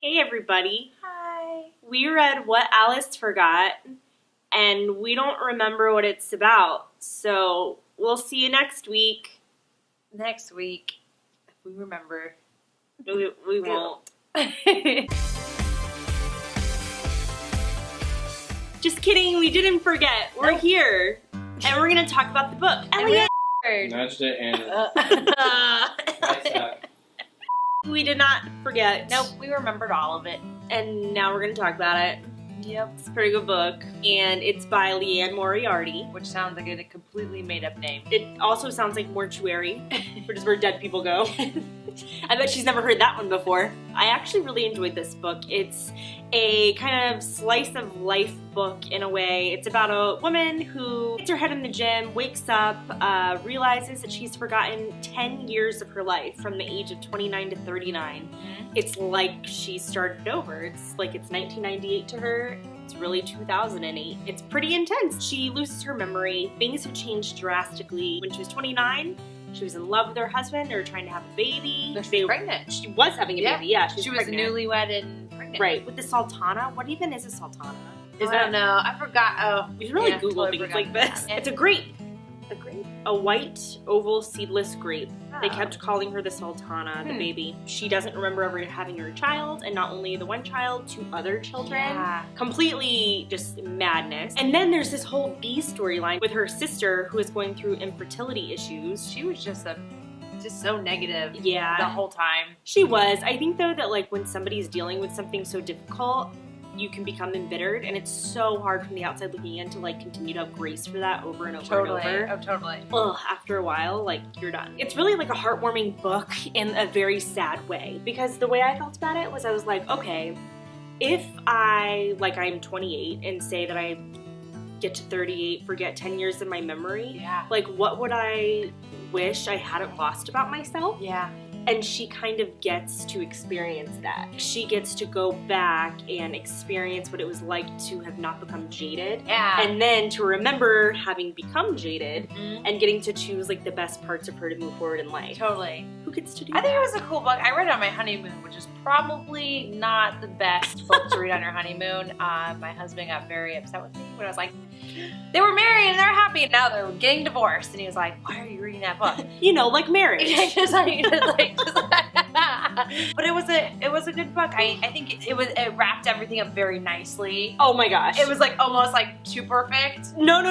Hey everybody. Hi. We read What Alice Forgot, and we don't remember what it's about. So we'll see you next week. Next week, if we remember. We won't. Just kidding, we didn't forget. We're here. And we're going to talk about the book. Elliott! Nudged it and We did not forget. Nope, we remembered all of it. And now we're going to talk about it. Yep. It's a pretty good book. And it's by Leanne Moriarty. Which sounds like a completely made up name. It also sounds like mortuary, which is where dead people go. I bet she's never heard that one before. I actually really enjoyed this book. It's a kind of slice of life book in a way. It's about a woman who hits her head in the gym, wakes up, realizes that she's forgotten 10 years of her life from the age of 29 to 39. It's like she started over. It's like it's 1998 to her. It's really 2008. It's pretty intense. She loses her memory. Things have changed drastically. When she was 29, she was in love with her husband. They were trying to have a baby. No, she was pregnant. She was having a baby, yeah. She was newlywed and pregnant. Right, with the sultana. What even is a sultana? I don't know. I forgot. Oh, you should really Google totally things like this. It's a grape. A grape? A white, oval, seedless grape. Oh. They kept calling her the sultana, the baby. She doesn't remember ever having her child, and not only the one child, 2 other children. Yeah. Completely just madness. And then there's this whole B storyline with her sister who is going through infertility issues. She was just so negative. Yeah. The whole time. She was. I think though that like when somebody's dealing with something so difficult, you can become embittered, and it's so hard from the outside looking in to like continue to have grace for that over and over and over. Oh, totally. Ugh, after a while, like, you're done. It's really like a heartwarming book in a very sad way, because the way I felt about it was I was like, okay, if I'm 28 and say that I get to 38, forget 10 years of my memory, Yeah. like what would I wish I hadn't lost about myself? Yeah. And she kind of gets to experience that. She gets to go back and experience what it was like to have not become jaded. Yeah. And then to remember having become jaded Mhm. and getting to choose like the best parts of her to move forward in life. Totally. Who gets to do I think that? it was a cool book. I read it on my honeymoon, which is probably not the best book to read on your honeymoon. My husband got very upset with me when I was like, they were married and they're happy, and now they're getting divorced. And he was like, why are you reading that book? You know, like marriage. But it was a good book. I think it wrapped everything up very nicely. Oh my gosh. It was like almost like too perfect. No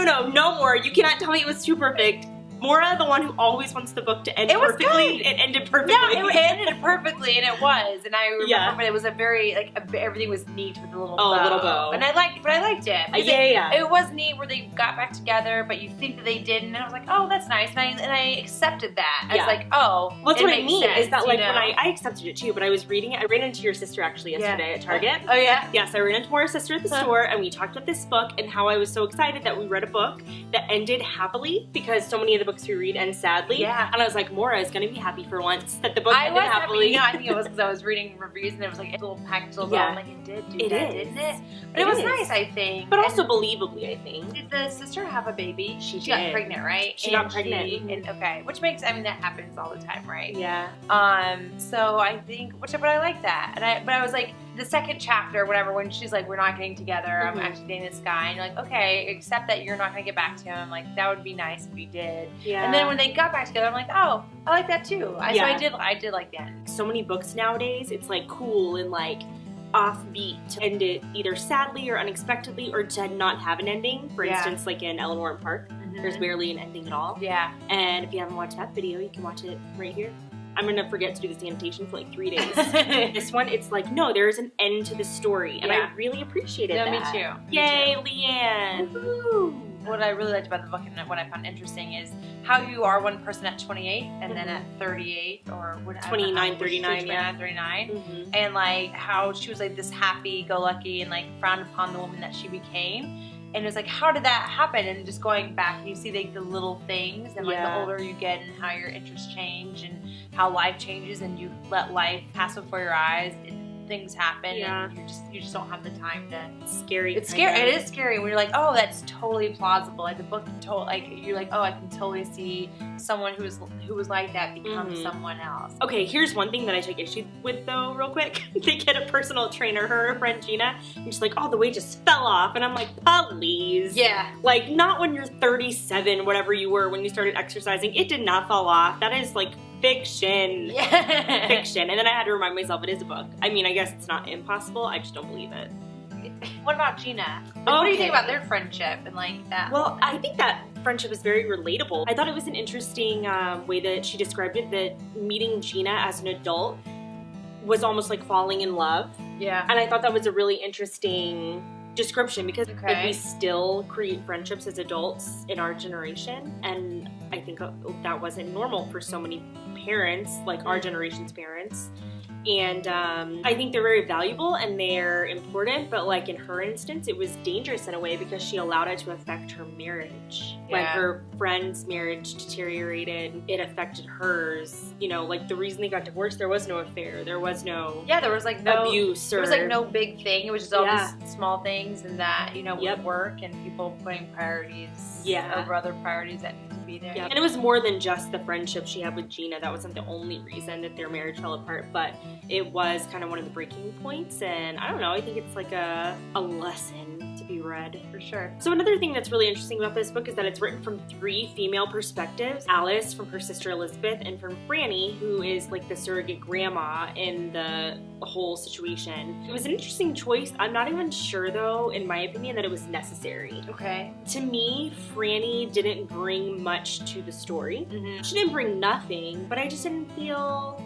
more. You cannot tell me it was too perfect. Moira, the one who always wants the book to end perfectly, it ended perfectly. Yeah, it ended perfectly, and it was. And I remember, Yeah. but it was a very everything was neat with a little Oh, bow. a little bow. And I liked it. Yeah. It was neat where they got back together, but you think that they didn't, and I was like, oh, that's nice, and I accepted that. I was like, oh, Well, that's what I mean. sense, Is that like you know? when I accepted it too, but I was reading it. I ran into your sister actually yesterday at Target. Oh yeah. Yes, I ran into Moira's sister at the store, and we talked about this book and how I was so excited that we read a book that ended happily, because so many of the books we read end sadly. Yeah. And I was like, Moira is going to be happy for once that the book I ended was happily. happy. I think it was because I was reading reviews and it was like a little package, little bow. Yeah. I'm like, it did do It that, is. didn't it? But It it was is. nice, I think. But And also believably, I think. did the sister have a baby? She got did. pregnant, right? She got pregnant. And okay, which makes, I mean, that happens all the time, right? Yeah. So I think, but I like that. But I was like, the second chapter, whatever, when she's like, we're not getting together, I'm actually dating this guy, and you're like, okay, accept that you're not gonna get back to him. Like, that would be nice if we did. Yeah. And then when they got back together, I'm like, oh, I like that too. So I did like the end. So many books nowadays, it's like cool and like offbeat to end it either sadly or unexpectedly, or to not have an ending. For Yeah. instance, like in Eleanor and Park, there's barely an ending at all. Yeah. And if you haven't watched that video, you can watch it right here. I'm gonna forget to do this annotation for like 3 days. This one, it's like, no, there is an end to the story, and Yeah. I really appreciated that. Me too. Yay, Leanne! Woo-hoo. What I really liked about the book and what I found interesting is how you are one person at 28 and then at 38 or what, 29, 39, 39. Mm-hmm. And like how she was like this happy-go-lucky and like frowned upon the woman that she became. And it was like, how did that happen? And just going back, and you see like the little things, and like the older you get, and how your interests change, and how life changes, and you let life pass before your eyes. And things happen, Yeah. and you just don't have the time to. It's scary. It's scary. It is scary when you're like, oh, that's totally plausible. Like the book, you're like, oh, I can totally see someone who was like that become someone else. Okay, here's one thing that I take issue with though, real quick. They get a personal trainer, her friend Gina, and she's like, oh, the weight just fell off, and I'm like, please. Yeah. Like, not when you're 37, whatever you were when you started exercising. It did not fall off. That is like fiction. Yeah. Fiction. And then I had to remind myself it is a book. I mean, I guess it's not impossible. I just don't believe it. What about Gina? What do you think about their friendship and like that? Well, I think that friendship is very relatable. I thought it was an interesting way that she described it, that meeting Gina as an adult was almost like falling in love. Yeah. And I thought that was a really interesting description because Okay. we still create friendships as adults in our generation, and I think that wasn't normal for so many parents, like our generation's parents. And I think they're very valuable and they're important, but like in her instance, it was dangerous in a way because she allowed it to affect her marriage. When Yeah. her friend's marriage deteriorated, it affected hers. You know, like the reason they got divorced, there was no affair, there was no there was like no abuse. There was like no big thing. It was just all Yeah. these small things, and that with Yep. work and people putting priorities Yeah. over other priorities that need to be there. Yeah. And it was more than just the friendship she had with Gina. That wasn't the only reason that their marriage fell apart, but it was kind of one of the breaking points. And I don't know, I think it's like a lesson to be read. For sure. So another thing that's really interesting about this book is that it's written from 3 female perspectives. Alice from her sister Elizabeth, and from Franny, who is like the surrogate grandma in the whole situation. It was an interesting choice. I'm not even sure though, in my opinion, that it was necessary. Okay. To me, Franny didn't bring much to the story. Mm-hmm. She didn't bring nothing, but I just didn't feel...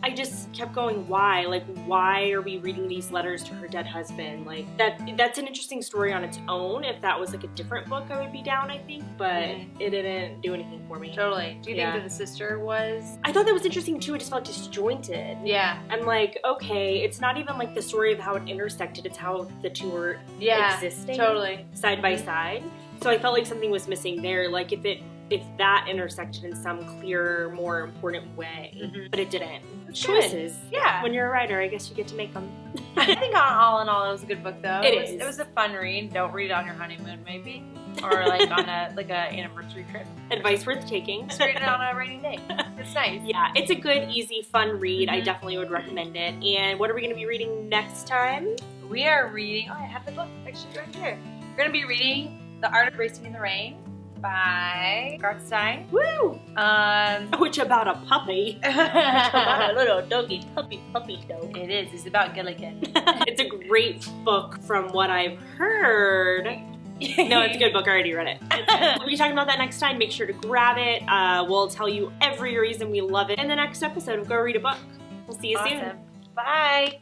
I just kept going, why? Like, why are we reading these letters to her dead husband? Like, that's an interesting story on its own. If that was like a different book, I would be down, I think, but it didn't do anything for me. Totally. Do you think Yeah. that the sister was? I thought that was interesting too. It just felt disjointed. Yeah. I'm like, okay, it's not even like the story of how it intersected, it's how the two were existing Totally. side by side. So I felt like something was missing there. Like if that intersected in some clearer, more important way, but it didn't. Choices. Yeah. When you're a writer, I guess you get to make them. I think all in all, it was a good book though. It is. It was a fun read. Don't read it on your honeymoon, maybe, or like on a anniversary trip. Advice worth taking. Just read it on a rainy day. It's nice. Yeah, it's a good, easy, fun read. I Mhm. definitely would recommend it. And what are we going to be reading next time? We are reading. Oh, I have the book actually right here. We're gonna be reading The Art of Racing in the Rain by Garth Stein. Woo! Which about a puppy. About a little doggy puppy dog. It is. It's about Gilligan. It's a great book from what I've heard. No, it's a good book. I already read it. We'll be talking about that next time. Make sure to grab it. We'll tell you every reason we love it in the next episode of Go Read a Book. We'll see you soon. Awesome. Bye.